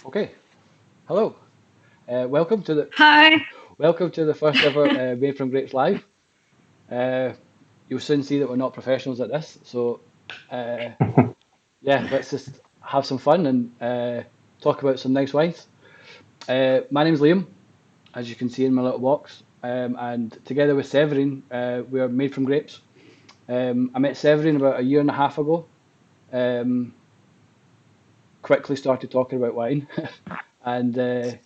Okay, hello. Welcome to the Hi. first ever Made from Grapes Live. Uh, you'll soon see that we're not professionals at this, so uh, yeah, let's just have some fun and talk about some nice wines. My name's Liam, as you can see in my little box, and together with Severin, we are Made from Grapes. I met Severin about a year and a half ago. Um, Quickly started talking about wine, and I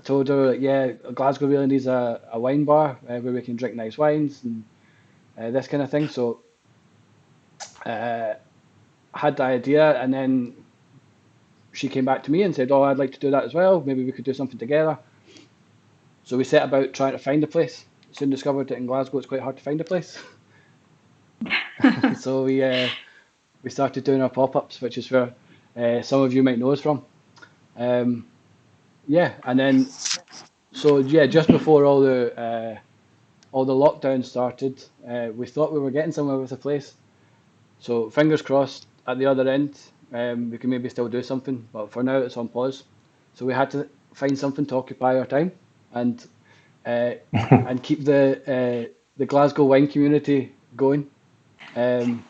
told her, like, yeah, Glasgow really needs a wine bar where we can drink nice wines and this kind of thing. So uh, I had the idea, and then she came back to me and said, "Oh, I'd like to do that as well. Maybe we could do something together." So we set about trying to find a place. Soon discovered that in Glasgow it's quite hard to find a place. So we started doing our pop-ups, which is where some of you might know us from. Um, yeah, and then so yeah, just before all the lockdown started, we thought we were getting somewhere with the place. So fingers crossed at the other end, we can maybe still do something, but for now it's on pause. So we had to find something to occupy our time and uh, and keep the Glasgow wine community going. Um,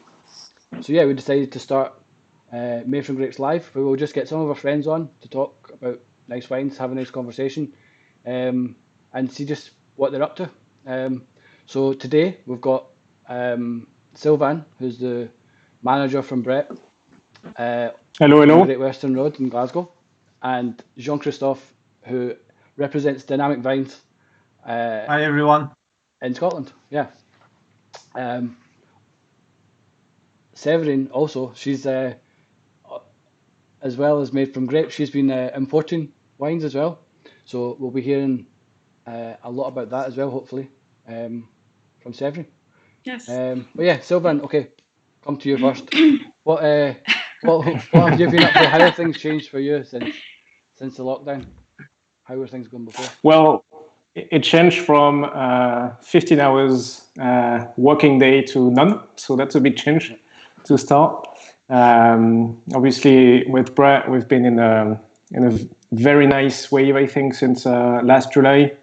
so yeah, we decided to start Made from Grapes Live, where we'll just get some of our friends on to talk about nice wines, have a nice conversation, and see just what they're up to. So today we've got Sylvain, who's the manager from Brett uh, Hello, on the hello. Great Western Road in Glasgow, and Jean-Christophe, who represents Dynamic Vines Hi everyone. in Scotland. Yeah. Um, Severin also, she's as well as Made from Grapes, she's been importing wines as well. So we'll be hearing a lot about that as well, hopefully, from Severin. Yes. But yeah, Sylvain, okay, come to you first. What what have you been up to? How have things changed for you since the lockdown? How were things going before? Well, it changed from 15 hours working day to none. So that's a big change Yeah. to start. Obviously, with Brett, we've been in a very nice wave, I think, since last July.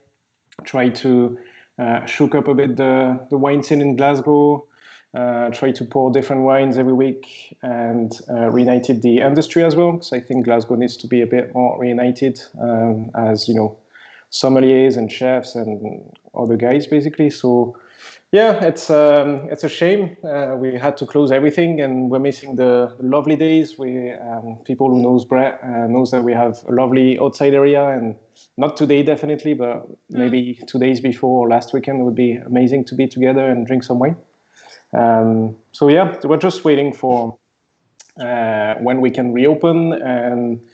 Try to shook up a bit the wine scene in Glasgow, try to pour different wines every week, and reunited the industry as well. Because I think Glasgow needs to be a bit more reunited, as you know, sommeliers and chefs and other guys basically. So yeah, it's a shame. We had to close everything, and we're missing the lovely days. We people who knows Brett knows that we have a lovely outside area, and not today definitely, but maybe 2 days before or last weekend it would be amazing to be together and drink some wine. So yeah, we're just waiting for when we can reopen, and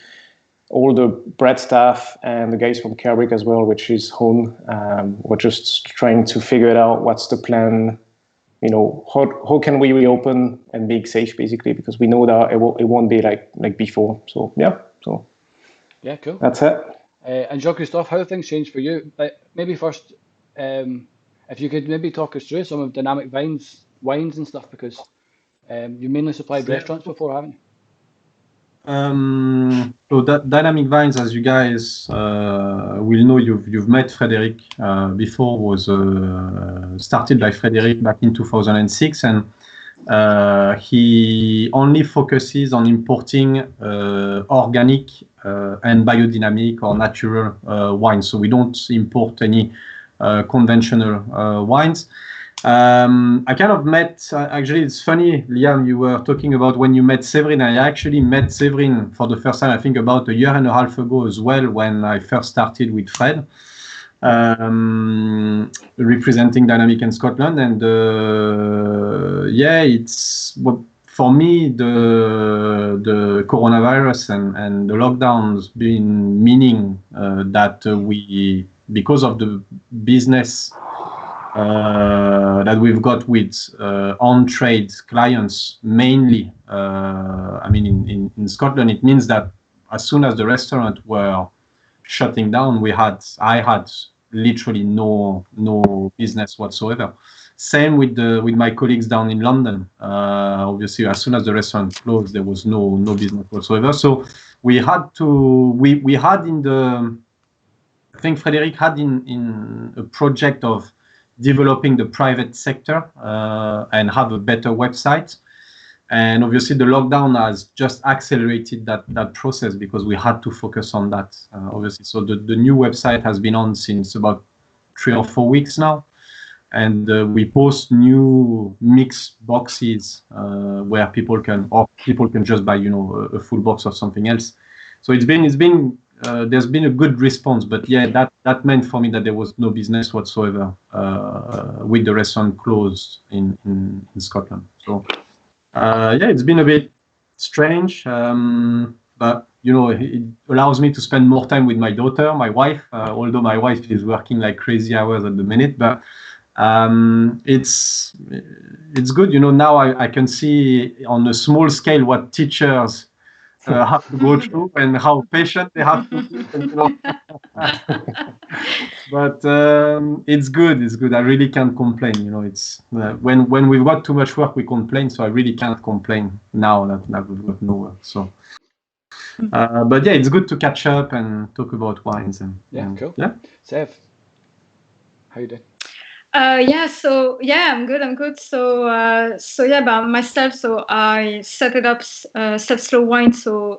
all the Brett staff and the guys from Kerwick as well, which is home. We're just trying to figure it out. What's the plan? You know, how can we reopen and be safe, basically, because we know that it won't be like before. So yeah, so Yeah, cool. that's it. And Jean-Christophe, how have things changed for you? Maybe first, if you could maybe talk us through some of Dynamic Vines wines and stuff, because you mainly supplied Yeah. restaurants before, haven't you? So that Dynamic Vines, as you guys will know, you've met Frederic before. Was started by Frederic back in 2006, and he only focuses on importing organic and biodynamic or natural wines. So we don't import any conventional wines. I kind of met, actually, it's funny, Liam, you were talking about when you met Severin. I actually met Severin for the first time, I think about a year and a half ago as well, when I first started with Fred, representing Dynamic in Scotland. And yeah, it's, for me, the coronavirus and the lockdowns been meaning that we, because of the business that we've got with on-trade clients mainly. I mean, in Scotland, it means that as soon as the restaurants were shutting down, I had literally no business whatsoever. Same with my colleagues down in London. Obviously, as soon as the restaurant closed, there was no business whatsoever. So we had I think Frédéric had in a project of developing the private sector and have a better website. And obviously the lockdown has just accelerated that process because we had to focus on that, obviously. So the new website has been on since about 3 or 4 weeks now. And we post new mixed boxes where people can just buy, a full box of something else. So it's been there's been a good response, but yeah, that meant for me that there was no business whatsoever with the restaurant closed in Scotland. So yeah, it's been a bit strange, but it allows me to spend more time with my daughter, my wife. Although my wife is working like crazy hours at the minute, but it's good. Now I can see on a small scale what teachers have to go through and how patient they have to be. But it's good. I really can't complain. It's when we've got too much work, we complain. So I really can't complain now that we've got no work. So, but yeah, it's good to catch up and talk about wines. Cool. Yeah. Sev, how you doing? So I'm good. So yeah, about myself. So I set it up Slow Wine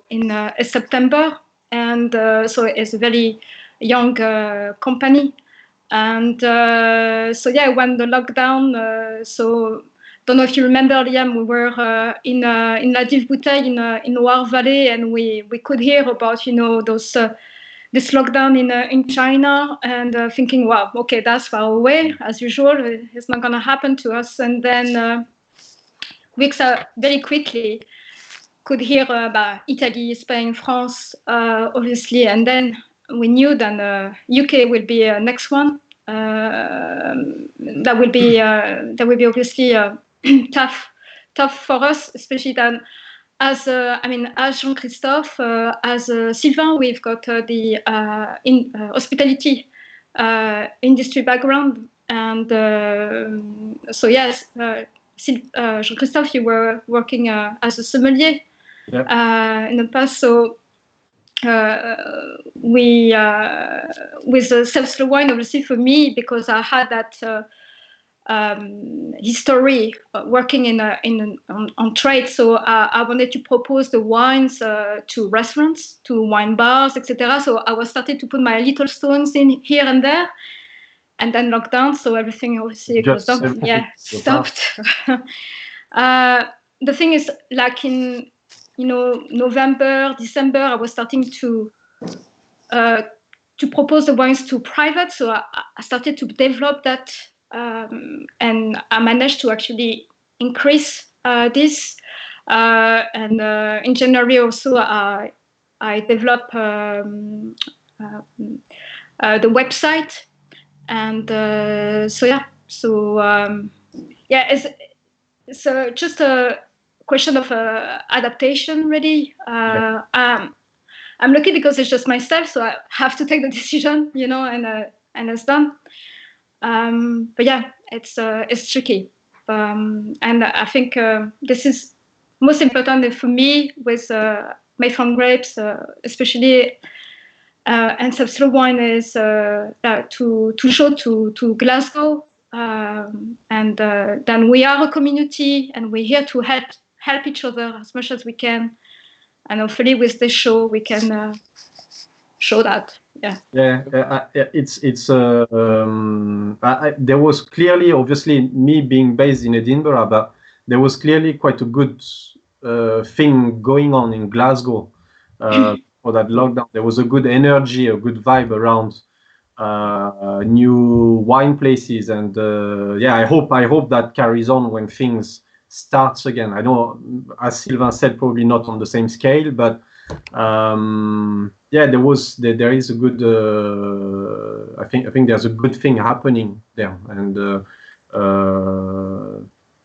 in September, and so it's a very young company, and when the lockdown. So don't know if you remember, Liam. We were in La Dive-Bouteille in Loire Valley, and we could hear about those. This lockdown in China, and thinking, wow, okay, that's far away, as usual. It's not going to happen to us. And then weeks very quickly could hear about Italy, Spain, France, obviously, and then we knew that UK will be next one. That will be obviously tough for us, especially then. As Jean-Christophe, as Sylvain, we've got the hospitality industry background, and so yes, Jean-Christophe, you were working as a sommelier in the past. So we with Slow Wine, obviously for me, because I had that. History working on trade, so I wanted to propose the wines to restaurants, to wine bars, etc. So I was started to put my little stones in here and there, and then lockdown, so everything obviously stopped. The thing is, like in November, December, I was starting to propose the wines to private, so I started to develop that. And I managed to actually increase this. And in January also, I developed the website. And it's just a question of adaptation, really. I'm lucky because it's just myself, so I have to take the decision, and it's done. But yeah, it's tricky, and I think this is most important for me with made from grapes, especially, and Slow Wine is to show to Glasgow, and then we are a community, and we're here to help each other as much as we can, and hopefully with this show we can show that. It's there was clearly, obviously, me being based in Edinburgh, but there was clearly quite a good thing going on in Glasgow for that lockdown. There was a good energy, a good vibe around new wine places, and I hope that carries on when things starts again. I know, as Sylvain said, probably not on the same scale, but there is a good. I think there's a good thing happening there, and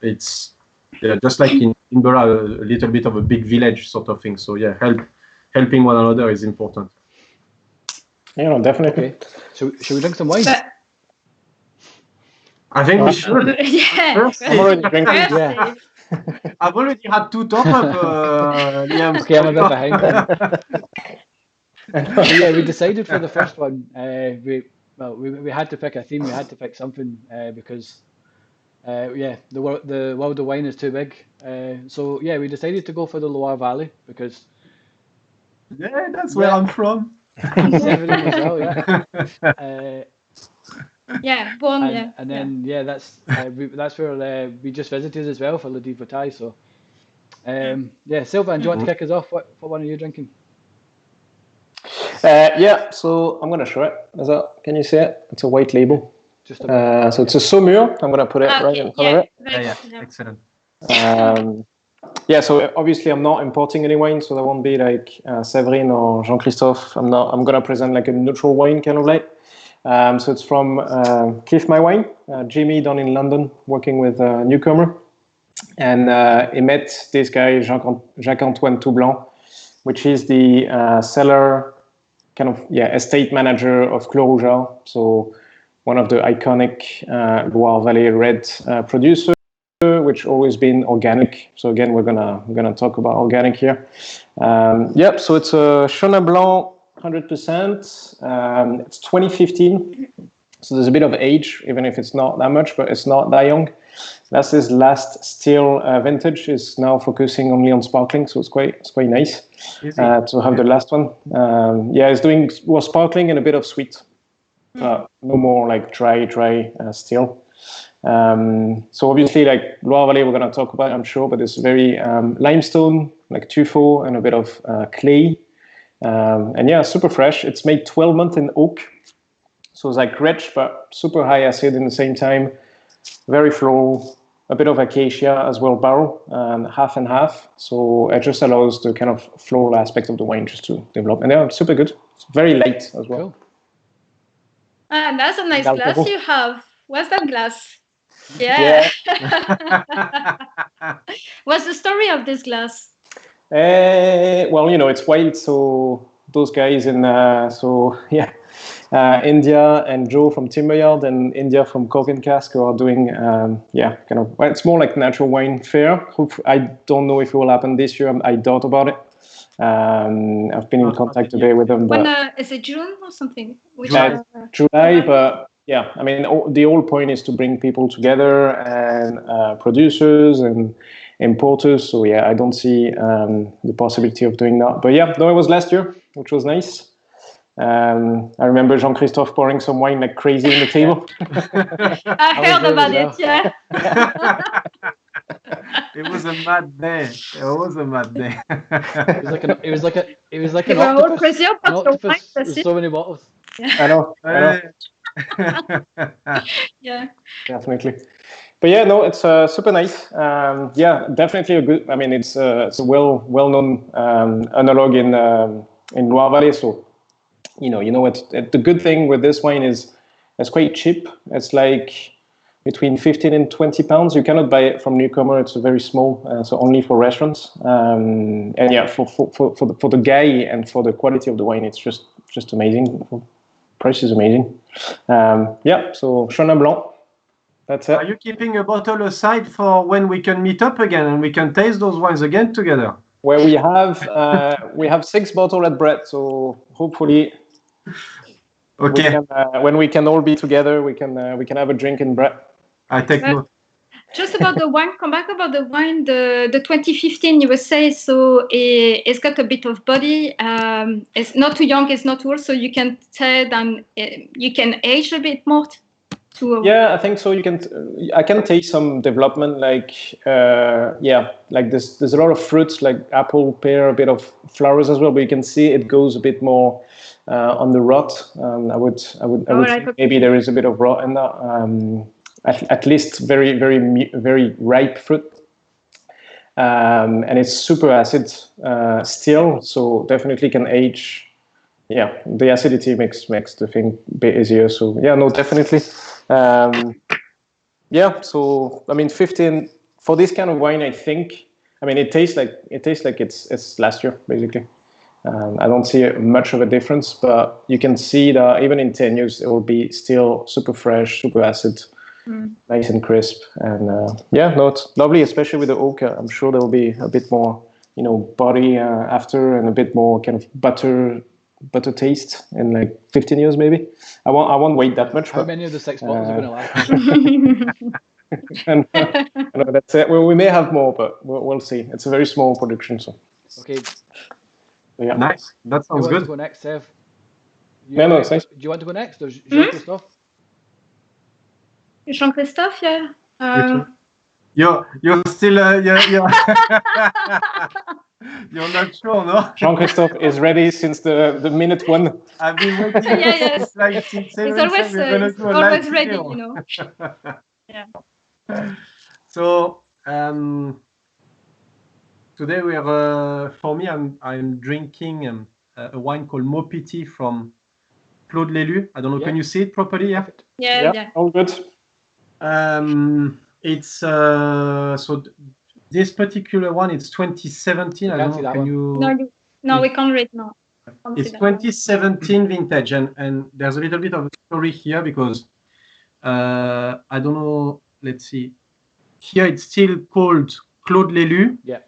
it's just like in Edinburgh, a little bit of a big village sort of thing. So yeah, helping one another is important. Yeah, no, definitely. Okay. Should we drink some wine? I think we should. Yeah. First, I'm already drinking. First, Yeah. I've already had 2 top-up, Liam. Okay, I'm a bit behind then. But yeah, we decided for the first one, we had to pick a theme, we had to pick something because yeah, the world of wine is too big. So yeah, we decided to go for the Loire Valley because Yeah, that's where I'm from. Severin as well, yeah. yeah, born, And yeah. and then yeah, that's where we just visited as well for Le Divotai. So yeah, Sylvain, do you want to kick us off? What one are you drinking? Yeah, so I'm going to show it. Can you see it? It's a white label. Just about. So it's a Saumur. I'm going to put it right in front of it. Yeah, excellent. Yeah, so obviously I'm not importing any wine, so there won't be like Severin or Jean-Christophe. I'm going to present like a neutral wine kind of like. So it's from Cliff My Wine, Jimmy down in London, working with a newcomer. And he met this guy, Jacques-Antoine Toublanc, which is the cellar kind of, estate manager of Clos Rougeard. So one of the iconic Loire Valley red producers, which always been organic. So again, we're gonna talk about organic here. Yep. So it's a Chenin Blanc, 100%. It's 2015. So there's a bit of age, even if it's not that much, but it's not that young. That's his last still vintage. Is now focusing only on sparkling, so it's quite nice to have the last one. It's was sparkling and a bit of sweet. No more like dry still. So obviously, like Loire Valley, we're gonna talk about, I'm sure, but it's very limestone, like tuffeau, and a bit of clay. And yeah, super fresh. It's made 12 months in oak, so it's like rich but super high acid in the same time. Very floral, a bit of acacia as well, barrel, half and half. So it just allows the kind of floral aspect of the wine just to develop. And they're super good. It's very light as well. Cool. That's a nice glass you have. What's that glass? Yeah. What's the story of this glass? Well, it's wild. So those guys in, India and Joe from Timberyard and India from Cork and Cask are doing, it's more like natural wine fair. I don't know if it will happen this year. I doubt about it. I've been in contact today with them. But when is it June or something? July, but yeah, I mean, the whole point is to bring people together and producers and importers. So yeah, I don't see the possibility of doing that. But yeah, no, it was last year, which was nice. I remember Jean-Christophe pouring some wine like crazy on the table. I heard about it, yeah. It was a mad day. It was a mad day. It was like an We're all octopus. crazy An about the wine, octopus with so many bottles. I know. Yeah. Definitely. But yeah, no, it's super nice. Definitely a good. I mean, it's a well-known analog in Loire Valley. So you know what? The good thing with this wine is it's quite cheap. It's like between 15 and 20 pounds. You cannot buy it from newcomer. It's very small, so only for restaurants. And yeah, for the guy and for the quality of the wine, it's just amazing. Price is amazing. So Chenin Blanc. That's it. Are you keeping a bottle aside for when we can meet up again and we can taste those wines again together? Where we have 6 bottles at Brett, so hopefully, okay. When we can all be together, we can have a drink in Brett. I take note. Just about the wine, come back about the wine, the 2015 you were saying, so it's got a bit of body. It's not too young, it's not too old, so you can tell and you can age a bit more. Yeah, I think so. I can taste some development, like like there's a lot of fruits, like apple, pear, a bit of flowers as well. But you can see it goes a bit more on the rot. I would think maybe there is a bit of rot in that. At least very, very, very ripe fruit, and it's super acid still. So definitely can age. Yeah, the acidity makes the thing a bit easier. So yeah, no, definitely. So I mean, 15 for this kind of wine, I think. I mean, it tastes like it's last year basically. I don't see much of a difference, but you can see that even in 10 years, it will be still super fresh, super acid. nice and crisp. And it's lovely, especially with the oak. I'm sure there will be a bit more, body after, and a bit more kind of butter taste in like 15 years maybe. I won't wait that much. How many of the 6 bottles are going to last? And that's it. Well, we may have more, but we'll see. It's a very small production, so. Okay. Yeah. Nice. That sounds good. To go next, Sev? No, thanks. Do you want to go next, or Jean-Christophe? Jean-Christophe, yeah. You're still you're not sure, no? Jean-Christophe is ready since the minute one. I've been waiting. Yes. Like He's always ready, Yeah. So today we are for me. I'm drinking a wine called Maupiti from Clos de Lélu. I don't know. Can you see it properly? Yeah. All good. It's so this particular one. It's 2017. I don't know. Can you? No, we can't read now. It's 2017 vintage, and there's a little bit of a story here because I don't know. Let's see. Here it's still called Clos de Lélu. Yeah.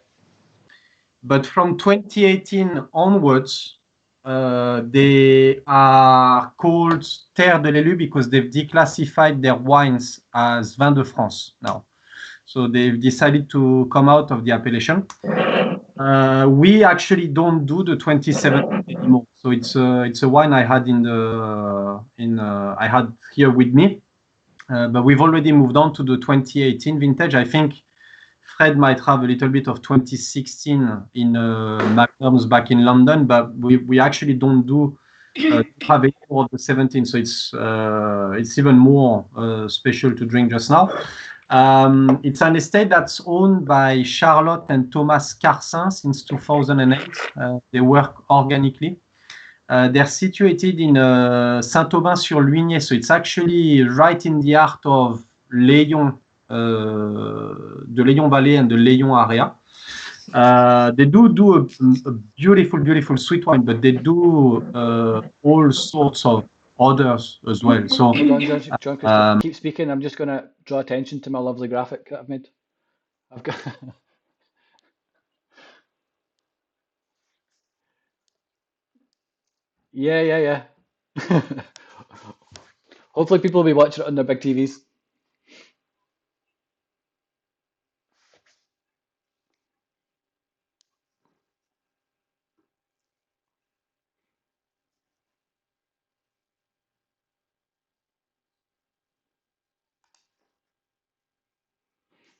But from 2018 onwards, they are called Terre de l'Élu because they've declassified their wines as Vin de France now. So they've decided to come out of the appellation. We actually don't do the 2017 anymore. So it's a wine I had I had here with me. But we've already moved on to the 2018 vintage. I think Fred might have a little bit of 2016 in Magnums back in London, but we actually don't do have any more of the 17. So it's even more special to drink just now. It's an estate that's owned by Charlotte and Thomas Carsin since 2008. They work organically. They're situated in Saint-Aubin-sur-Luigné, so it's actually right in the heart of Léon, the Léon Valley and the Léon area. They do a beautiful sweet wine, but they do all sorts of others as well. So Hold on, John, keep speaking. I'm just going to draw attention to my lovely graphic that I've made. I've got. Yeah. Hopefully people will be watching it on their big TVs.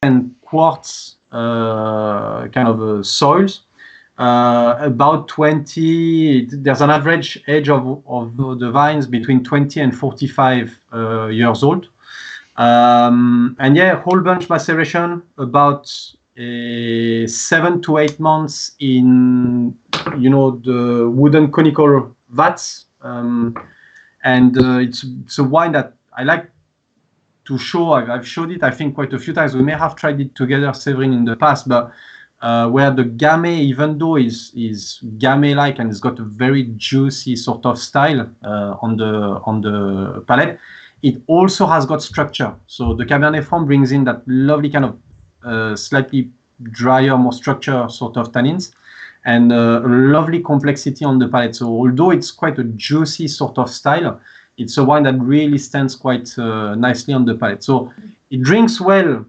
and quartz kind of soils. About 20, there's an average age of the vines between 20 and 45 years old. And yeah, whole bunch maceration, about 7 to 8 months in, the wooden conical vats. And it's a wine that I like to show. I've showed it, I think, quite a few times. We may have tried it together, Severin, in the past, but where the gamay, even though is gamay-like and it's got a very juicy sort of style on the palate, it also has got structure. So the Cabernet Franc brings in that lovely kind of slightly drier, more structure sort of tannins, and a lovely complexity on the palate. So although it's quite a juicy sort of style, it's a wine that really stands quite nicely on the palate. So it drinks well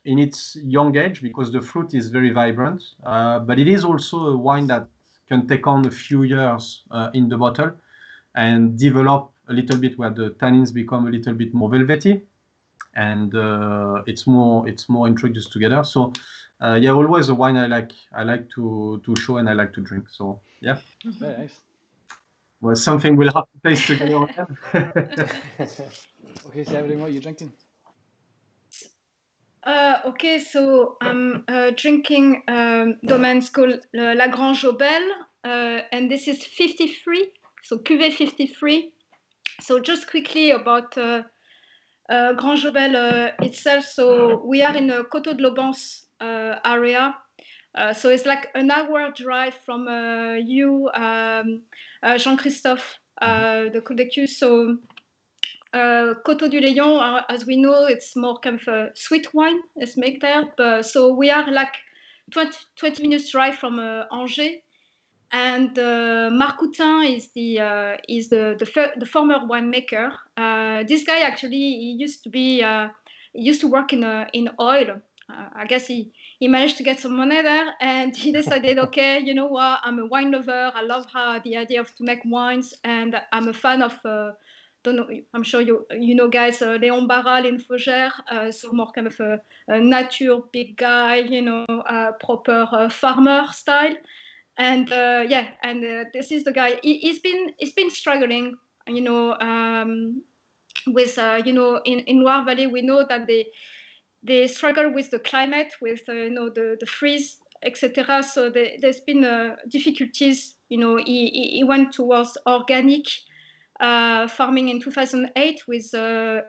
in its young age because the fruit is very vibrant, but it is also a wine that can take on a few years in the bottle and develop a little bit where the tannins become a little bit more velvety, and it's more introduced together. So yeah, always a wine I like to show and I like to drink. So yeah. Very nice. Well, something we'll have to taste together. Okay, Severin, what are you drinking? Okay, so I'm drinking Domaines called La Grange au Bel, and this is 53, so cuvée 53. So just quickly about Grange au Bel itself. So we are in the Coteaux de l'Aubance area. So it's like an hour drive from you, Jean-Christophe, the Cul de Cul. So Coteau du Léon, as we know, it's more kind of a sweet wine. It's made there. So we are like 20 minutes drive from Angers. And Marcoutin is the former winemaker. This guy actually he used to work in oil. I guess he managed to get some money there, and he decided, okay, you know what? I'm a wine lover. I love the idea of to make wines, and I'm a fan of. Don't know. I'm sure you know guys. Léon Barral in Fougères, so more kind of a nature big guy, you know, proper farmer style. And this is the guy. He's been struggling, you know, with you know, in Loire Valley we know that they struggle with the climate, with you know, the freeze, etc. So there's been difficulties. You know, he went towards organic farming in 2008 with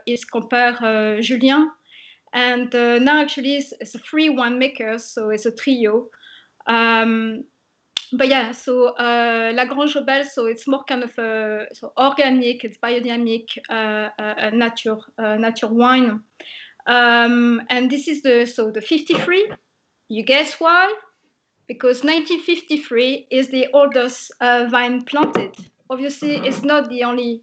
his compare Julien, and now actually it's a free winemaker, so it's a trio. But yeah, so La Grange, so it's more kind of so organic, it's biodynamic, nature wine. And this is the 53. You guess why? Because 1953 is the oldest vine planted. Obviously, it's not the only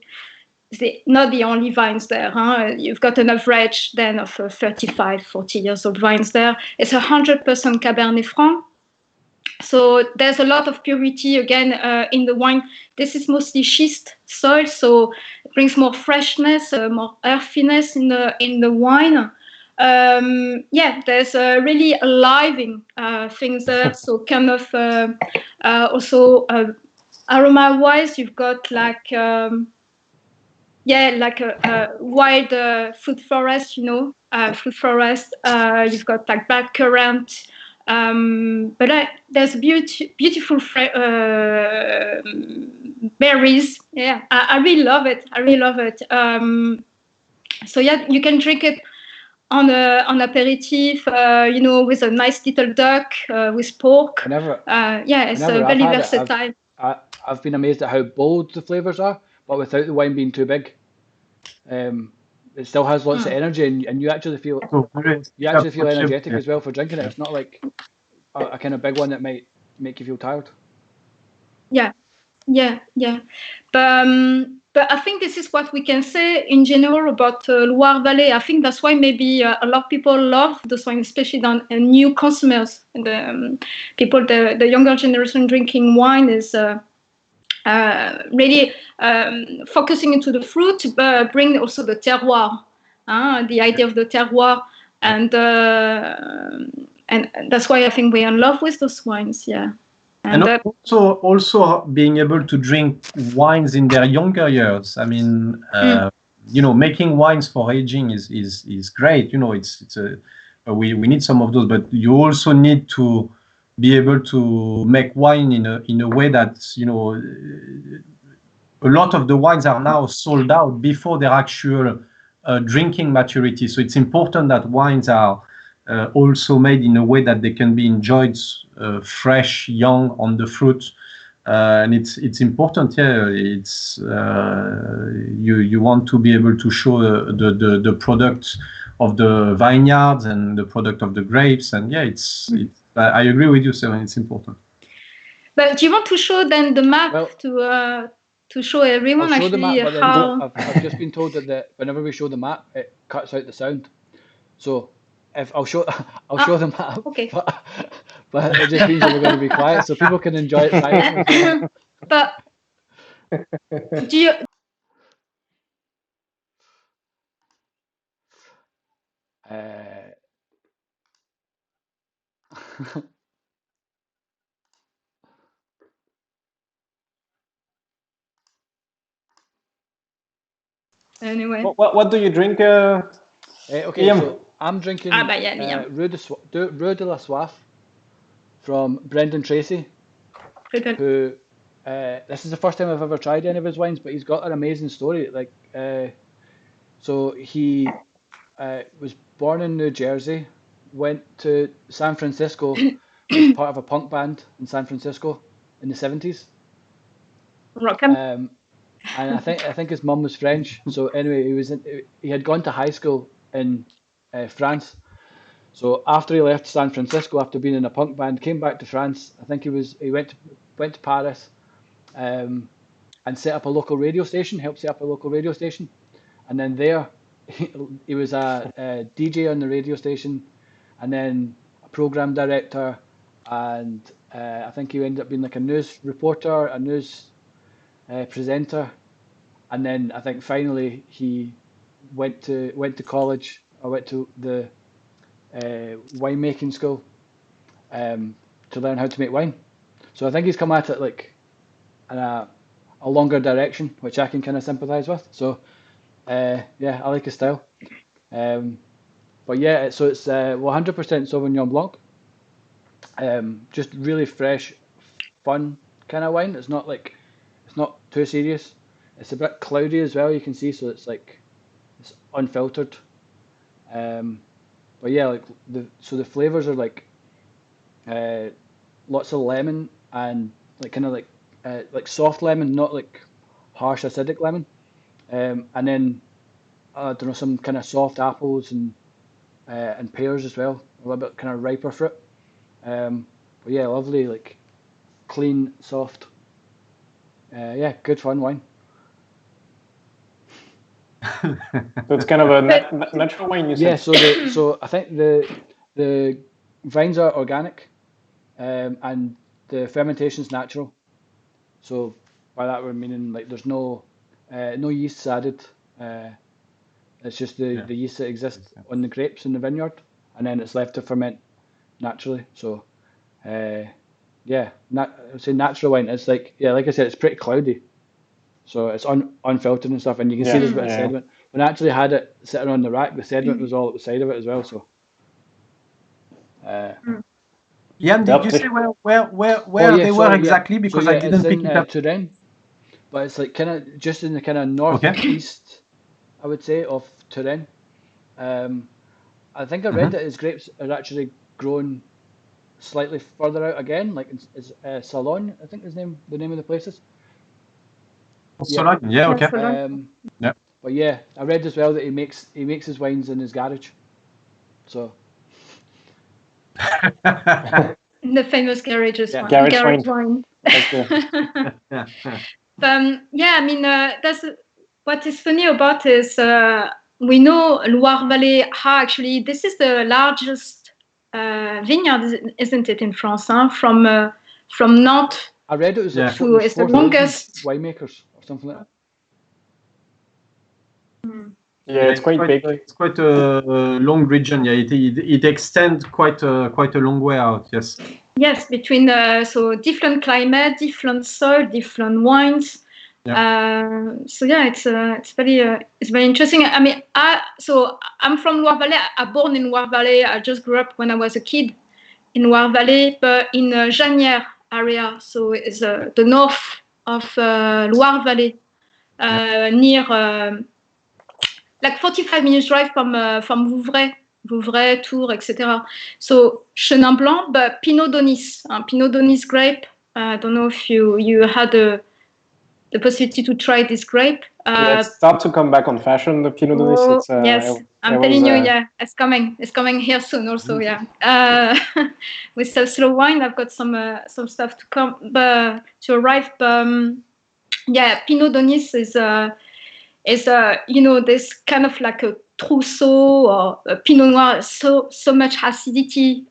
vines there. Huh? You've got an average then of 35, 40 years old vines there. It's 100% Cabernet Franc. So there's a lot of purity again in the wine. This is mostly schist soil, so it brings more freshness, more earthiness in the wine. Yeah, there's really aliving things there. So kind of also aroma-wise, you've got like like a wild fruit forest, you know, fruit forest. You've got like blackcurrant. But there's beautiful berries. Yeah, I really love it. So yeah, you can drink it on aperitif, you know, with a nice little duck, with pork. It's very versatile. I've been amazed at how bold the flavors are, but without the wine being too big. It still has lots of energy, and you actually feel energetic as well for drinking it. It's not like a kind of big one that might make you feel tired. Yeah. But I think this is what we can say in general about Loire Valley. I think that's why maybe a lot of people love this wine, especially new consumers. The younger generation drinking wine is really focusing into the fruit, but bring also the terroir, the idea of the terroir, and that's why I think we're in love with those wines. Yeah. And also being able to drink wines in their younger years. I mean, you know, making wines for aging is great. You know, we need some of those, but you also need to be able to make wine in a way that, you know, a lot of the wines are now sold out before their actual drinking maturity. So it's important that wines are also made in a way that they can be enjoyed fresh, young, on the fruit, and it's important. Yeah, it's you want to be able to show the product of the vineyards and the product of the grapes, and yeah, I agree with you, Sylvain. It's important. But do you want to show then the map to show everyone I'll show actually the map, how? I've just been told that whenever we show the map, it cuts out the sound. So if I'll show the map, okay. but it just means that we're going to be quiet so people can enjoy it silently. But do you? Anyway. What do you drink? Okay, so I'm drinking Rue de la Soif from Brendan Tracey, who this is the first time I've ever tried any of his wines, but he's got an amazing story. Like, so he was born in New Jersey, went to San Francisco, was part of a punk band in San Francisco in the 70s. and I think his mum was French. So anyway, he had gone to high school in France. So after he left San Francisco after being in a punk band, came back to France. I think he went to Paris, and set up a local radio station. Helped set up a local radio station, and then there he was a DJ on the radio station, and then a program director, and I think he ended up being like a news reporter, a news presenter, and then I think finally he went to college, or went to the winemaking school to learn how to make wine. So I think he's come at it like in a longer direction, which I can kind of sympathise with. So yeah, I like his style. But yeah, so it's 100% Sauvignon Blanc. Just really fresh, fun kind of wine. It's not too serious. It's a bit cloudy as well, you can see, so it's unfiltered. But yeah, like the flavors are like lots of lemon, and like kind of like soft lemon, not like harsh acidic lemon. And then I don't know, some kind of soft apples and pears as well, a little bit kind of riper fruit. But yeah, lovely, like clean, soft. Yeah, good fun wine. So it's kind of a natural wine, you said? Yeah, so I think the vines are organic, and the fermentation's natural. So by that we're meaning like there's no yeasts added. It's just the yeast that exists on the grapes in the vineyard, and then it's left to ferment naturally. So yeah, I would say natural wine. It's like, yeah, like I said, it's pretty cloudy. So it's unfiltered and stuff, and you can see there's a bit of sediment. When I actually had it sitting on the rack, the sediment was all at the side of it as well. So, Jan, did you say where they were exactly? Yeah. Because I didn't pick it up. Turin, but it's like kind of just in the kind of northeast, I would say, of Turin. I think I read that his grapes are actually grown slightly further out again, like it's Salon, I think the name of the place is. Salon, yeah, okay. Yeah. But yeah, I read as well that he makes his wines in his garage. So. The famous garages wine. Garage wine. Yeah, I mean, that's what is funny about is we know Loire Valley. Actually, this is the largest vineyard, isn't it, in France? From Nantes. I read it was it's the longest winemakers or something like that. Yeah, it's quite big. It's quite a long region. Yeah, it extends quite a long way out. Yes. Yes, between so different climate, different soil, different wines. Yeah. So yeah, it's very interesting. I mean, I'm from Loire Valley. I'm born in Loire Valley. I just grew up when I was a kid in Loire Valley, but in Janières area. So it's the north of Loire Valley, near. Like 45 minutes drive from Vouvray, Tours, etc. So Chenin Blanc, but Pinot d'Aunis, Pinot d'Aunis grape. I don't know if you had the possibility to try this grape. It's start to come back on fashion, the Pinot d'Aunis. Yes, I'm telling you, yeah, it's coming. It's coming here soon also, yeah. We sell slow wine. I've got some stuff to come, but to arrive. Yeah, Pinot d'Aunis is this kind of like a Trousseau or a Pinot Noir, so much acidity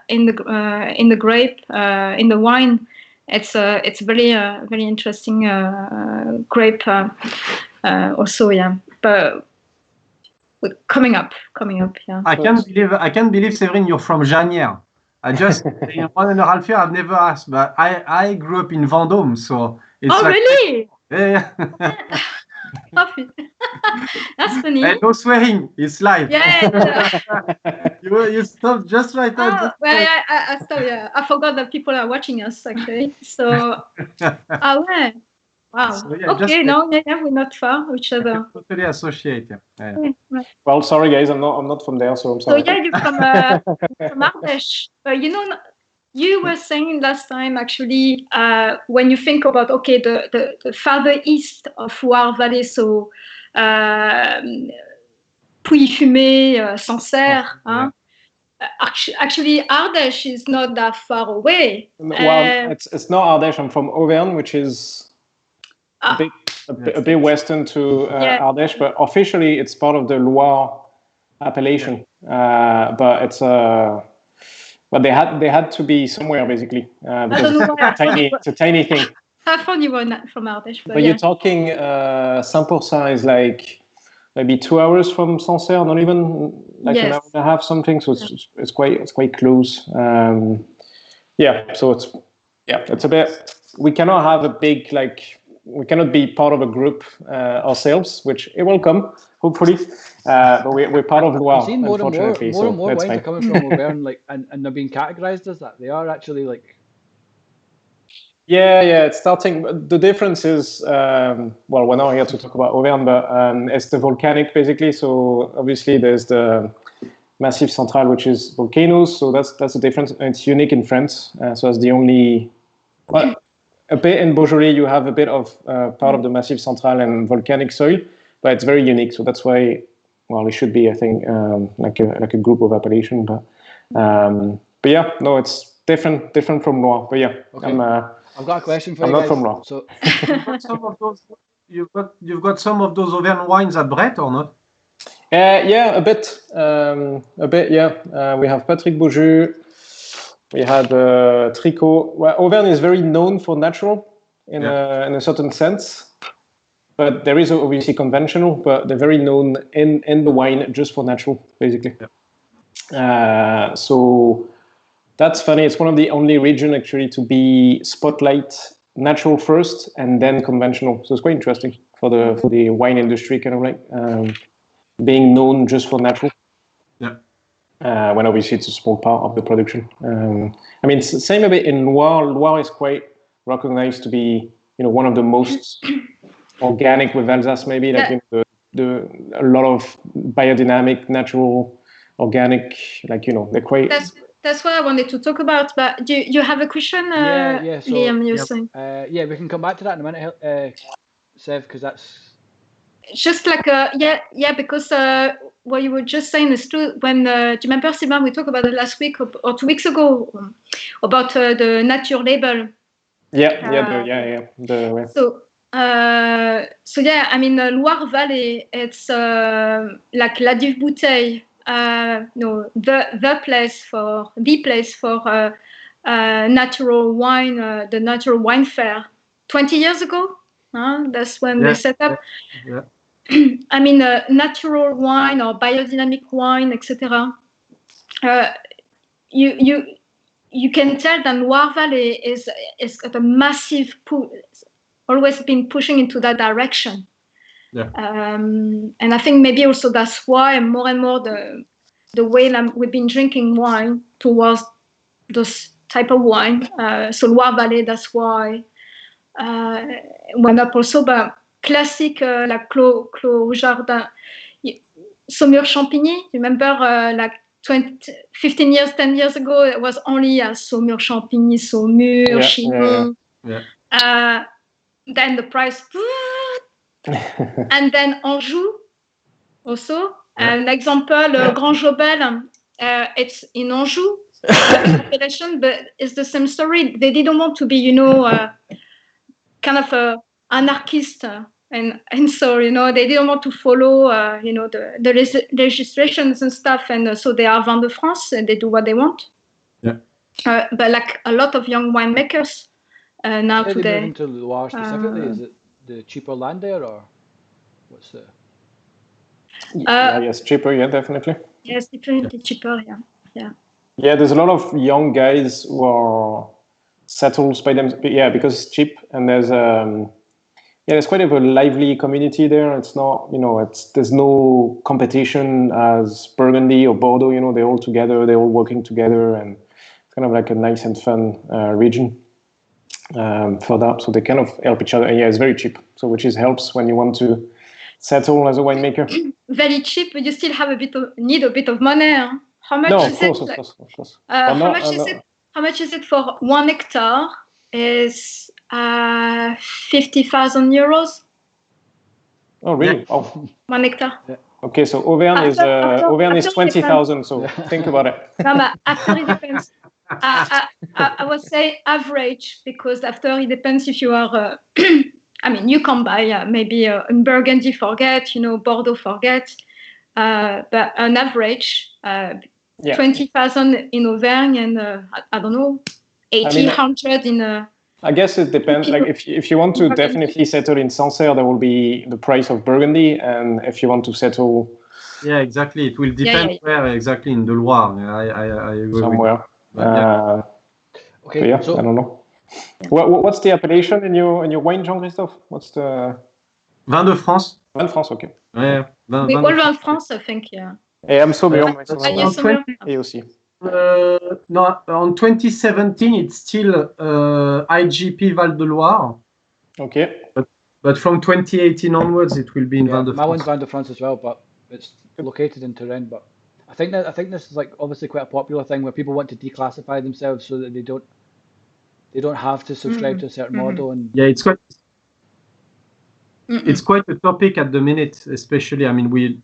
in the grape, in the wine. It's very interesting grape also, yeah. But coming up, yeah. I can't believe, Séverine, you're from Janières. I just in 1.5 years I've never asked, but I grew up in Vendôme, so it's really? Yeah. That's funny. And no swearing, it's live. Yeah. You stopped just right now. I stopped. Yeah, I forgot that people are watching us actually. So, yeah. Wow. So, yeah, okay, we're not far each other. Totally associate. Yeah. Well, sorry guys, I'm not from there, so I'm sorry. So yeah, you're from Ardèche, but you you were saying last time, actually, when you think about, okay, the farther east of Loire Valley, so Pouilly-Fumé, Sancerre, actually, Ardèche is not that far away. Well, it's not Ardèche. I'm from Auvergne, which is a bit western to Ardèche, but officially it's part of the Loire appellation. But it's but they had to be somewhere basically because it's a tiny thing. I thought you were not from Ardèche, but you're talking Saint-Pourçain is like maybe 2 hours from Sancerre, not even like an hour and a half, something. So it's quite close. So it's a bit. We cannot have a big we cannot be part of a group ourselves, which it will come hopefully. But we're part of Loire. I've seen more and more wines are coming from Auvergne, and they're being categorized as that. They are actually like. Yeah, it's starting. The difference is, we're not here to talk about Auvergne, but it's the volcanic basically. So obviously there's the Massif Central, which is volcanoes. So that's the difference. And it's unique in France. So it's the only. Well, a bit in Beaujolais, you have a bit of part of the Massif Central and volcanic soil, but it's very unique. So that's why, it should be, I think, like a group of appellation. But yeah, no, it's different from Loire. But yeah, okay. I've got a question for you guys. I'm not from Loire. So you've got some of those Auvergne wines at Brett or not? Yeah, a bit. Yeah, we have Patrick Beaujeu. We had Tricot. Well, Auvergne is very known for natural in a certain sense, but there is obviously conventional. But they're very known in the wine just for natural, basically. Yeah. So that's funny. It's one of the only region actually to be spotlight natural first and then conventional. So it's quite interesting for the wine industry, kind of like being known just for natural. Yeah. When obviously it's a small part of the production. I mean, it's the same a bit in Loire. Loire is quite recognized to be, one of the most organic with Alsace, maybe. Like a lot of biodynamic, natural, organic. They're quite. That's what I wanted to talk about. But do you have a question, So, Liam? You're saying. We can come back to that in a minute, Sev, because that's. Just like because what you were just saying is true. When do you remember, Sylvain, we talked about it last week or 2 weeks ago about the nature label. I mean, Loire Valley, it's like La Dive Bouteille, the place for natural wine, the natural wine fair, 20 years ago. That's when they set up. Yeah. I mean, natural wine or biodynamic wine, etc. You can tell that Loire Valley is got a massive always been pushing into that direction. Yeah. And I think maybe also that's why more and more the way we've been drinking wine towards those type of wine. So Loire Valley, that's why went up also, but classic like Clos Jardin, Saumur Champigny. Remember, like 10 years ago, it was only Saumur Champigny, Saumur, Chinon. Yeah. Then the price, and then Anjou also. An example, Grange, it's in Anjou, but it's the same story. They didn't want to be, kind of a anarchist, and so they didn't want to follow the legislations and stuff, and so they are Vin de France and they do what they want. Yeah. But like a lot of young winemakers now today. They moving to Loire specifically? Is it the cheaper land there, or what's the? Yes, cheaper. Yeah, definitely. Yes, definitely cheaper. Yeah. Yeah, there's a lot of young guys who are settled by them. Yeah, because it's cheap, and there's quite a lively community there. It's not, there's no competition as Burgundy or Bordeaux. They're all together, they're all working together, and it's kind of like a nice and fun region for that. So they kind of help each other. And yeah, it's very cheap. So which helps when you want to settle as a winemaker. Very cheap, but you still have need a bit of money. Huh? How much no, is of course. how much is it How much is it for 1 hectare? Is 50,000 euros. Oh, really? Yeah. Oh. 1 hectare. Yeah. Okay, so Auvergne is 20,000. So think about it. No, but after it depends. I would say average, because after it depends if you are. I mean, you can buy maybe in Burgundy forget, Bordeaux forget, but an average 20,000 in Auvergne and I don't know 100 in. I guess it depends. Like if you want to definitely settle in Sancerre, there will be the price of Burgundy, and if you want to settle, yeah, exactly. It will depend where exactly in the Loire. I agree somewhere. Okay, so I don't know. What's the appellation in your wine, Jean-Christophe? What's the Vin de France? Vin de France, okay. Yeah, all Vin de France, I think, yeah. Et I'm Saumur, Saumur. et aussi. No, on 2017, it's still IGP Val de Loire. Okay. But from 2018 onwards, it will be in Vin de France. My one's Vin de France as well, but it's located in Touraine. But I think this is like obviously quite a popular thing where people want to declassify themselves so that they don't have to subscribe to a certain model. And yeah, it's quite a topic at the minute, especially. I mean, we'll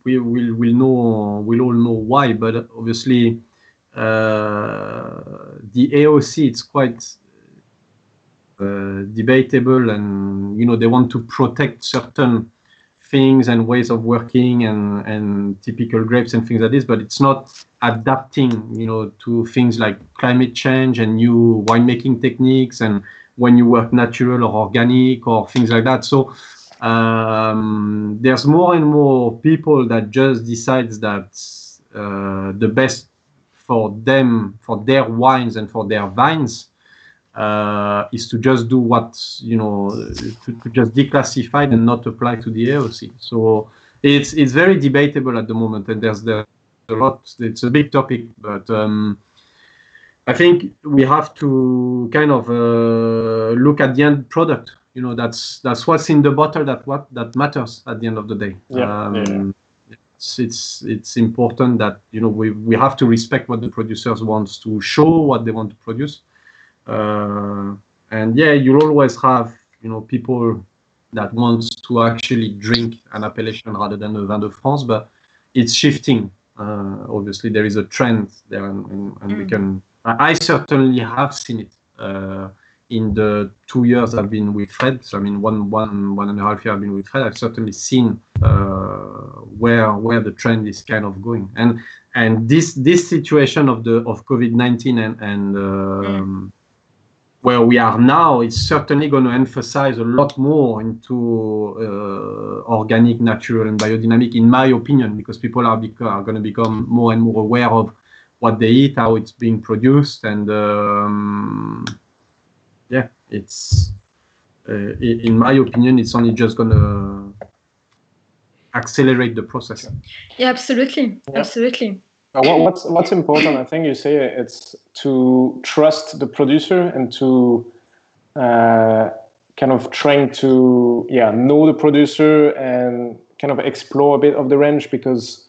all know why, but obviously the AOC, it's quite debatable, and they want to protect certain things and ways of working and typical grapes and things like this, but it's not adapting to things like climate change and new winemaking techniques and when you work natural or organic or things like that. So there's more and more people that just decides that the best for them, for their wines and for their vines, is to just do what, to just declassify and not apply to the AOC. So it's very debatable at the moment, and there's a lot. It's a big topic, but I think we have to kind of look at the end product. That's what's in the bottle that matters at the end of the day. It's important that we have to respect what the producers want to show, what they want to produce. And you'll always have people that wants to actually drink an appellation rather than a Vin de France, but it's shifting. Obviously, there is a trend there, and we can. I certainly have seen it in the 2 years I've been with Fred. So I mean, one and a half year I've been with Fred. I've certainly seen where the trend is kind of going, and this situation of COVID-19 and where we are now is certainly going to emphasize a lot more into organic, natural, and biodynamic, in my opinion, because people are going to become more and more aware of what they eat, how it's being produced, and it's in my opinion, it's only just going to accelerate the process. Yeah, absolutely, absolutely. What's important, I think you say, it's to trust the producer and to kind of trying to know the producer and kind of explore a bit of the range, because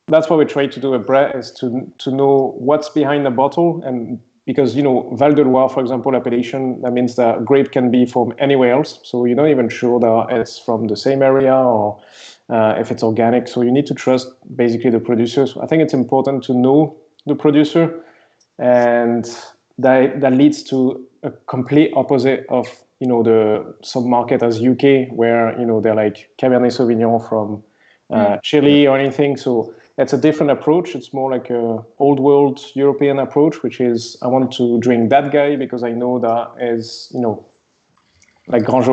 that's what we try to do at Brett, is to know what's behind the bottle. And because Val de Loire, for example, appellation, that means that grape can be from anywhere else, so you're not even sure that it's from the same area or if it's organic. So you need to trust basically the producers. I think it's important to know the producer, and that leads to a complete opposite of the sub-market as UK, where they're like Cabernet Sauvignon from Chile or anything. So it's a different approach. It's more like a old world European approach, which is, I want to drink that guy because I know that is like Grange,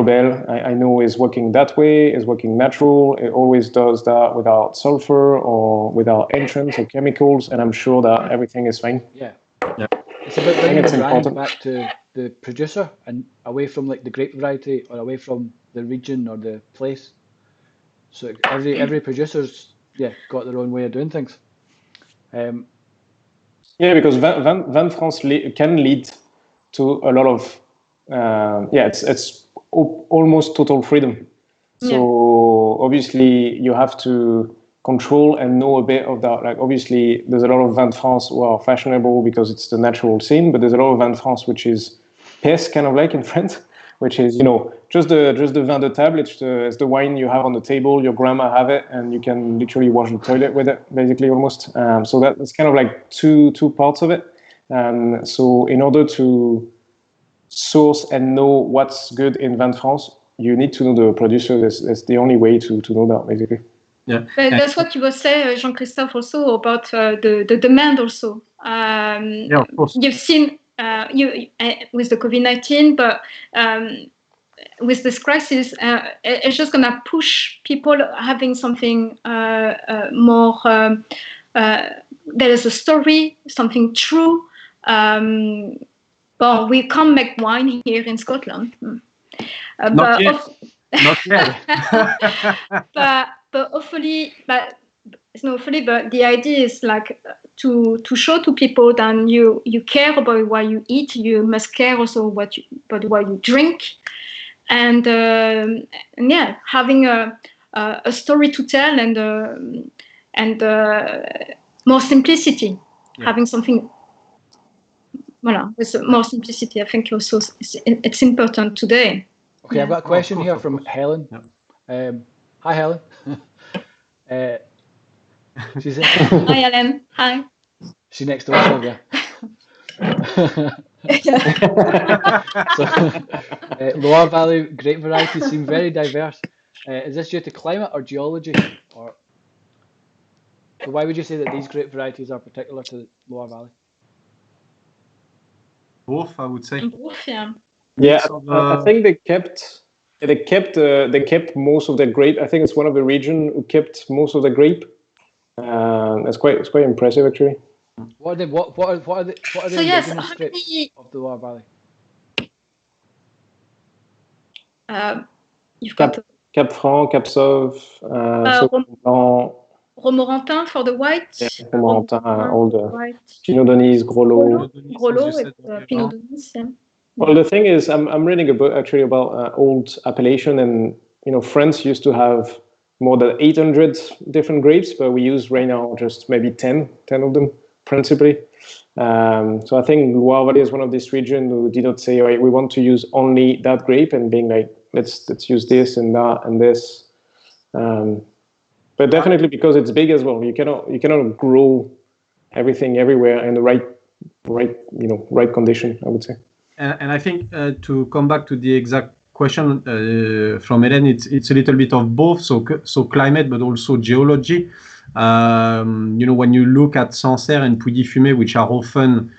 I know is working that way, is working natural. It always does that without sulfur or without entrants or chemicals, and I'm sure that everything is fine. Yeah. It's about bringing the brand back to the producer and away from like the grape variety or away from the region or the place. So every producer's got their own way of doing things. Because Vin France can lead to a lot of it's almost total freedom. So obviously you have to control and know a bit of that. Like obviously, there's a lot of Vin de France who are fashionable because it's the natural scene, but there's a lot of Vin de France which is pièce, kind of like in France, which is just the vin de table. It's the wine you have on the table. Your grandma have it, and you can literally wash the toilet with it, basically almost. So that's kind of like two parts of it. So in order to source and know what's good in Vin de France, you need to know the producer. That's the only way to know that, basically. Yeah, but that's what you were saying, Jean-Christophe, also about the demand also. Yeah, of course. You've seen with the COVID-19, but with this crisis, it's just going to push people having something more. There is a story, something true. Well, we can't make wine here in Scotland. Not yet. Not yet. but hopefully, but the idea is like to show to people that you care about what you eat. You must care also about what you drink, and yeah, having a story to tell and more simplicity, having something. Voilà, with more simplicity. I think also it's important today. Okay, I've got a question here from Helen. Yeah. Hi, Helen. She's in. Hi, Helen. Hi. She's next door, Sylvia. So, Loire Valley grape varieties seem very diverse. Is this due to climate or geology? Or so why would you say that these grape varieties are particular to Loire Valley? Both, I would say. Both, yeah. Yeah, I think they kept most of their grape. I think it's one of the region who kept most of the grape. It's quite impressive, actually. What are the indigenous grapes of the Loire Valley? You've got Cap Franc, Cap Soif, Blanc. Romorantin for the white. Yeah, Romorantin, all the white. Pinot Denis, Gros Lot. Pinot Denis. Yeah. Well, the thing is, I'm reading a book actually about old appellation, and France used to have more than 800 different grapes, but we use right now just maybe 10 of them principally. So I think Loire Valley is one of these regions who did not say, all right, we want to use only that grape, and being like, let's use this and that and this. But definitely because it's big as well, you cannot grow everything everywhere in the right condition, I would say. And I think to come back to the exact question from Hélène, it's a little bit of both. So climate, but also geology. When you look at Sancerre and Puy-de-Fumé, which are often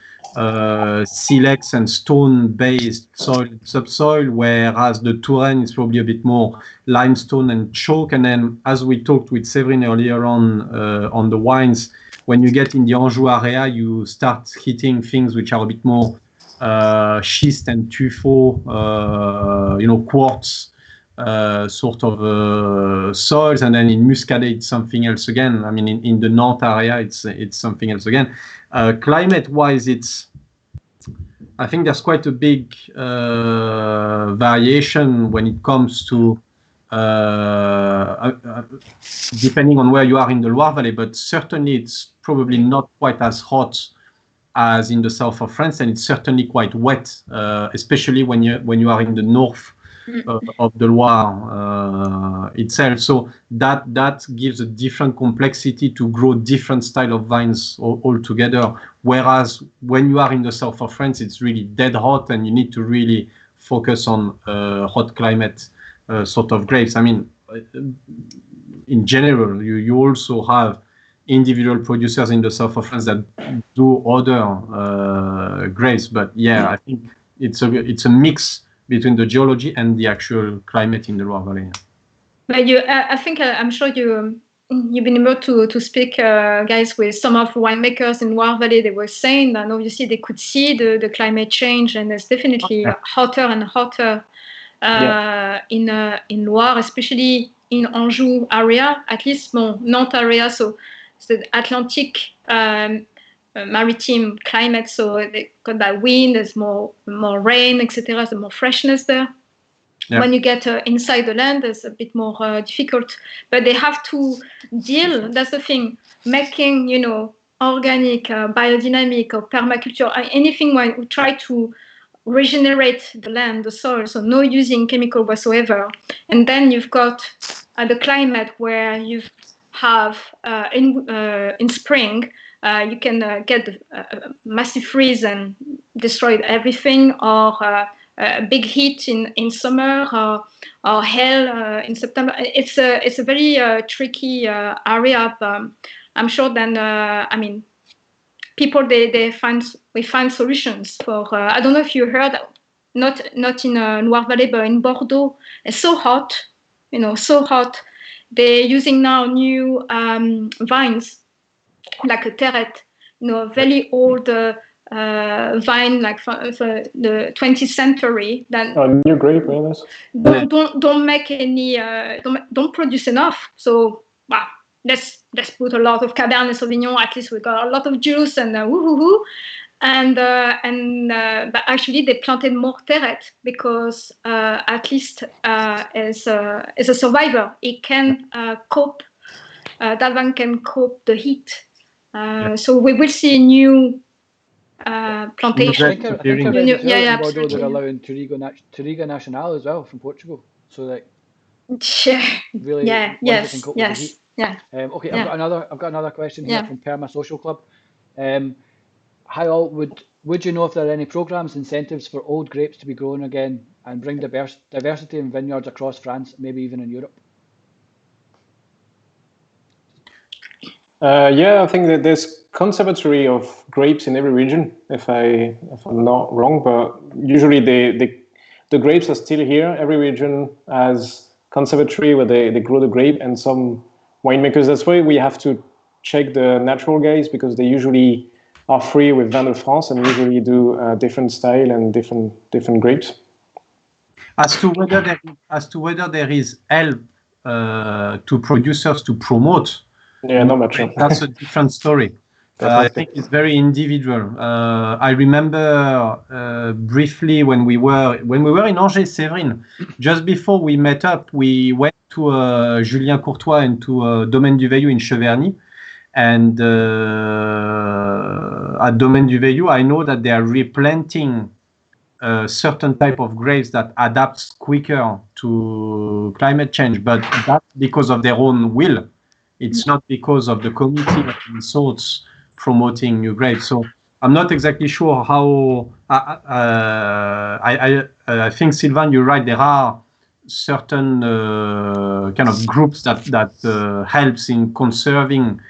silex and stone-based subsoil, whereas the Touraine is probably a bit more limestone and chalk. And then, as we talked with Séverine earlier on the wines, when you get in the Anjou area, you start hitting things which are a bit more schist and tuffeau, quartz sort of soils, and then in Muscadet it's something else again. I mean, in the Nantes area it's something else again. Climate-wise, I think there's quite a big variation when it comes to depending on where you are in the Loire Valley, but certainly it's probably not quite as hot as in the south of France, and it's certainly quite wet, especially when you are in the north of the Loire itself. So that gives a different complexity to grow different style of vines altogether. Whereas when you are in the south of France, it's really dead hot, and you need to really focus on hot climate sort of grapes. I mean, in general, you also have individual producers in the south of France that do other grapes, but yeah, I think it's a mix between the geology and the actual climate in the Loire Valley. But I think I'm sure you've been able to speak, guys, with some of winemakers in Loire Valley. They were saying that obviously they could see the climate change, and it's definitely hotter and hotter in Loire, especially in Anjou area, at least Nantes area. So it's the Atlantic maritime climate, so they got that wind, there's more rain, etc. There's more freshness there. When you get inside the land, it's a bit more difficult. But they have to deal. That's the thing. Making, organic, biodynamic, or permaculture, anything when we try to regenerate the land, the soil, so no using chemical whatsoever. And then you've got the climate where you have in spring, you can get massive freeze and destroy everything, or big heat in summer, or hail in September. It's a very tricky area. I'm sure then, people we find solutions for. I don't know if you heard, not in Loire Valley, but in Bordeaux. It's so hot, so hot. They're using now new vines, like a terret, very old vine, like for the 20th century. That new grape, yes. Don't make any, don't produce enough. So let's put a lot of Cabernet Sauvignon. At least we got a lot of juice and woo-hoo-hoo. But actually they planted more terret because at least as a survivor, it can cope. That one can cope the heat. So we will see new plantation. I think in Bordeaux they're allowing Touriga Nacional as well from Portugal. So like, really, yes. Yeah. Okay, I've got another question here from Perma Social Club. Hi all, would you know if there are any programs, incentives for old grapes to be grown again and bring diversity in vineyards across France, maybe even in Europe? I think that there's conservatory of grapes in every region, if I'm not wrong, but usually the grapes are still here. Every region has conservatory where they grow the grape, and some winemakers. That's why we have to check the natural guys, because they usually are free with Vin de France and usually do different style and different grapes. As to whether there is help to producers to promote, not much. That's a different story. I think it's very individual. I remember briefly when we were in Angers, Séverine, just before we met up, we went to Julien Courtois and to Domaine du Veillou in Cheverny. And at Domaine du Veillou, I know that they are replanting a certain type of grapes that adapts quicker to climate change, but that's because of their own will. It's not because of the committee that consults promoting new grapes. So I'm not exactly sure how. I think, Sylvain, you're right. There are certain kind of groups that helps in conserving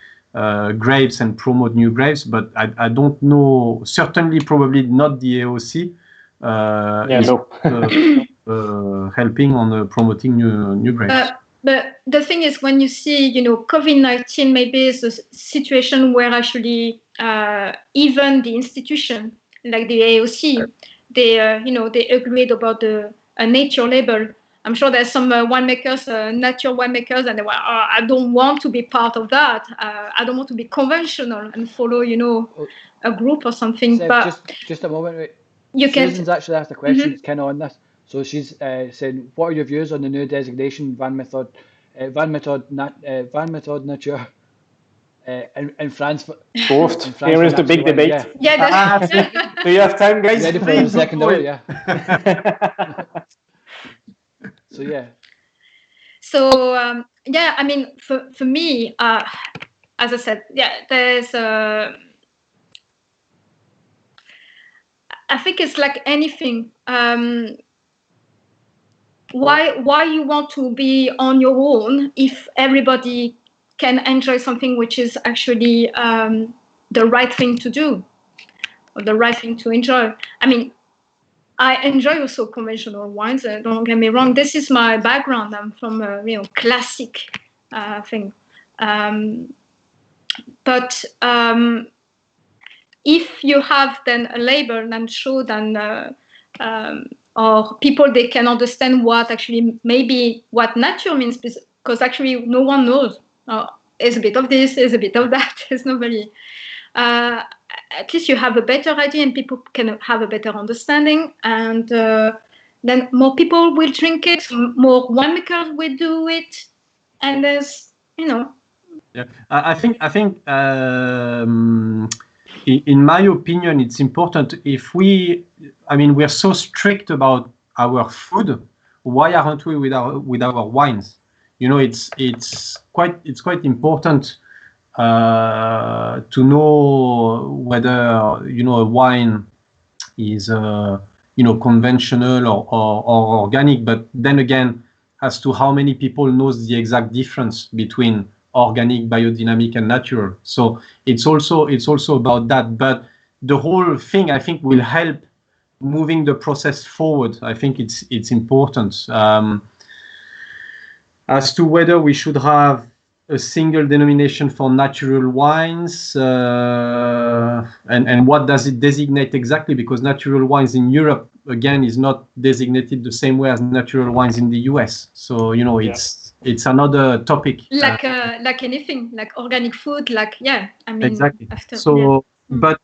grapes and promote new grapes, but I don't know. Certainly, probably not the AOC. Helping on promoting new grapes. But the thing is, when you see, COVID-19 maybe is a situation where actually even the institution, like the AOC, they agreed about a nature label. I'm sure there's some winemakers, nature winemakers, and they were, I don't want to be part of that. I don't want to be conventional and follow, a group or something. Seb, but just a moment, wait. Susan's actually asked a question. It's kind of on this. So she's saying, what are your views on the new designation Van Méthode Nature in France? Here is the big debate. Yeah. Do you have time, guys? Ready for the second hour? Yeah. So yeah. So I mean, for me, as I said, there's. I think it's like anything. Why you want to be on your own if everybody can enjoy something which is actually the right thing to do, or the right thing to enjoy? I mean, I enjoy also conventional wines. Don't get me wrong. This is my background. I'm from classic thing. But if you have then a label, I'm sure then or people, they can understand what actually maybe what nature means, because actually no one knows. It's a bit of this, it's a bit of that. There's nobody. At least you have a better idea, and people can have a better understanding. And then more people will drink it, more winemakers will do it, and there's, Yeah, I think in my opinion, it's important if we're so strict about our food. Why aren't we with our wines? It's quite important to know whether a wine is conventional or organic. But then again, as to how many people knows the exact difference between organic, biodynamic, and natural. So it's also about that. But the whole thing, I think, will help moving the process forward. I think it's important. As to whether we should have a single denomination for natural wines, and what does it designate exactly? Because natural wines in Europe, again, is not designated the same way as natural wines in the US. So it's another topic. Like anything, like organic food, exactly. But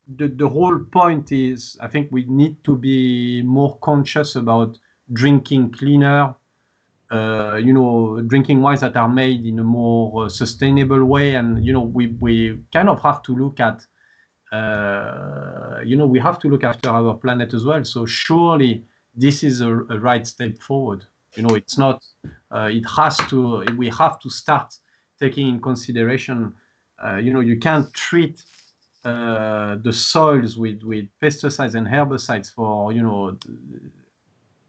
the whole point is, I think we need to be more conscious about drinking cleaner. Drinking wines that are made in a more sustainable way, and we kind of have to look at, we have to look after our planet as well. So surely this is a right step forward. It's not. We have to start taking in consideration. You can't treat the soils with pesticides and herbicides for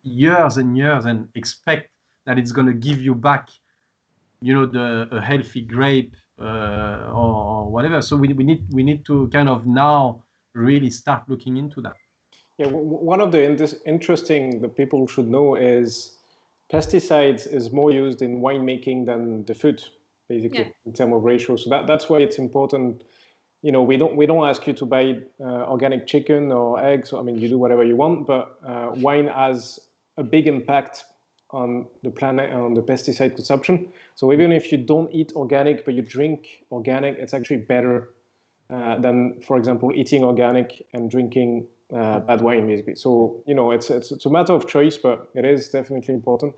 years and years and expect that it's going to give you back, a healthy grape or whatever. So we need to kind of now really start looking into that. Yeah, one of the interesting that people should know is pesticides is more used in winemaking than the food, basically, in terms of ratio. So that's why it's important. We don't ask you to buy organic chicken or eggs. I mean, you do whatever you want, but wine has a big impact on the planet and on the pesticide consumption. So even if you don't eat organic, but you drink organic, it's actually better than, for example, eating organic and drinking bad wine, basically. So, it's a matter of choice, but it is definitely important.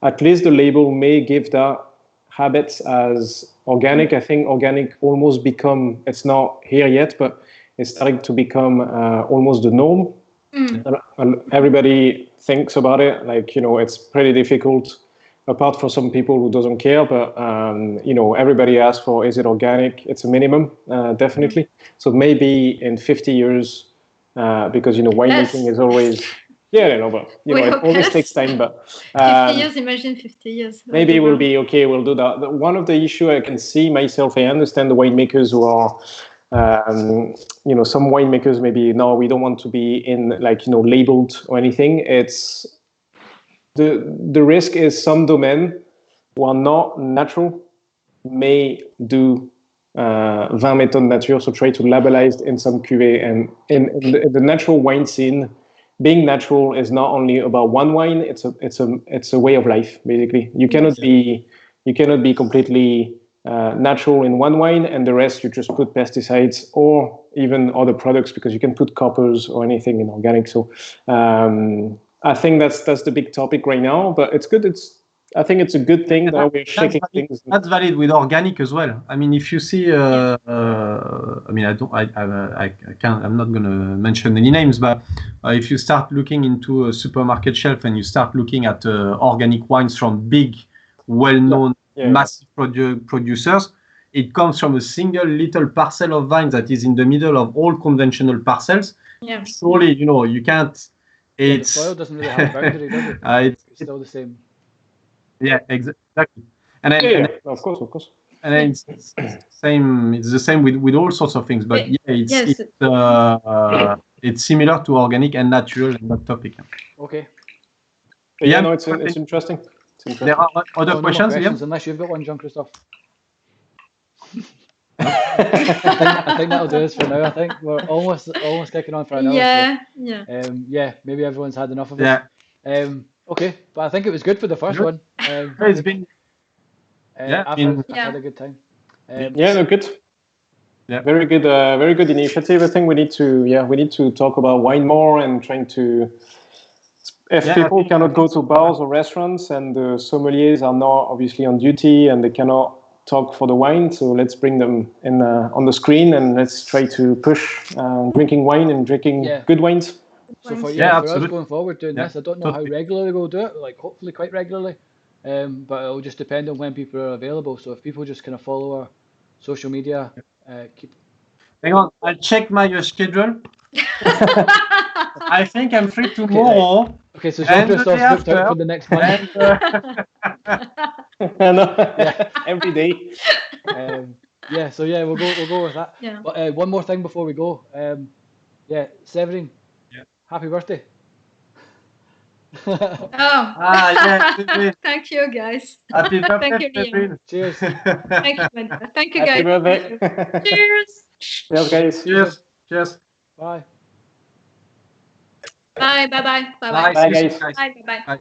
At least the label may give that habits as organic. I think organic almost it's not here yet, but it's starting to become almost the norm. And everybody thinks about it, it's pretty difficult, apart from some people who doesn't care, but everybody asks for, is it organic? It's a minimum, definitely. So maybe in 50 years, because winemaking is always but it always takes time. But 50 years, imagine 50 years. Maybe we'll be okay. We'll do that. One of the issue I can see myself, I understand the winemakers who are. Some winemakers maybe no, we don't want to be in labeled or anything. It's the risk is some domain who are not natural may do vin méthode nature, so try to labelize in some cuvée. And in the natural wine scene, being natural is not only about one wine. It's a way of life, basically. You cannot be completely natural in one wine, and the rest you just put pesticides or even other products, because you can put coppers or anything in organic. So I think that's the big topic right now, but it's good. I think it's a good thing that we're shaking things. That's valid with organic as well. I mean, if you see, I'm not going to mention any names, but if you start looking into a supermarket shelf and you start looking at organic wines from big, well-known, massive producers, it comes from a single little parcel of vines that is in the middle of all conventional parcels. Yeah. Surely, you can't. The soil doesn't really have a boundary, does it? It's still the same. Yeah, exactly. And of course. And then it's same. It's the same with all sorts of things. But it's similar to organic and natural in that topic. Okay. It's interesting. There are other questions, unless you've got one, Jean-Christophe. I think that'll do us for now. I think we're almost taking on for an hour. Maybe everyone's had enough of it. Okay, but I think it was good for the first one. It's been. I've had a good time. Good. Yeah, very good initiative. I think we need to talk about wine more and trying to if people cannot go to bars or restaurants and the sommeliers are not obviously on duty and they cannot talk for the wine, so let's bring them in on the screen and let's try to push drinking wine and drinking good wines. So for us going forward doing this, I don't know how regularly we'll do it, like hopefully quite regularly, but it'll just depend on when people are available. So if people just kind of follow our social media, Hang on, I'll check my schedule. I think I'm free tomorrow. Okay, so Jean-Christophe's booked out for the next month. Every day. We'll go with that. Yeah. But one more thing before we go. Severin. Yeah. Happy birthday. Thank you, guys. Happy birthday. Thank you, Liam. Cheers. Thank you, thank you, guys. Happy birthday. Cheers. Cheers, guys. Cheers. Bye. Bye. Bye. Bye, guys. Bye.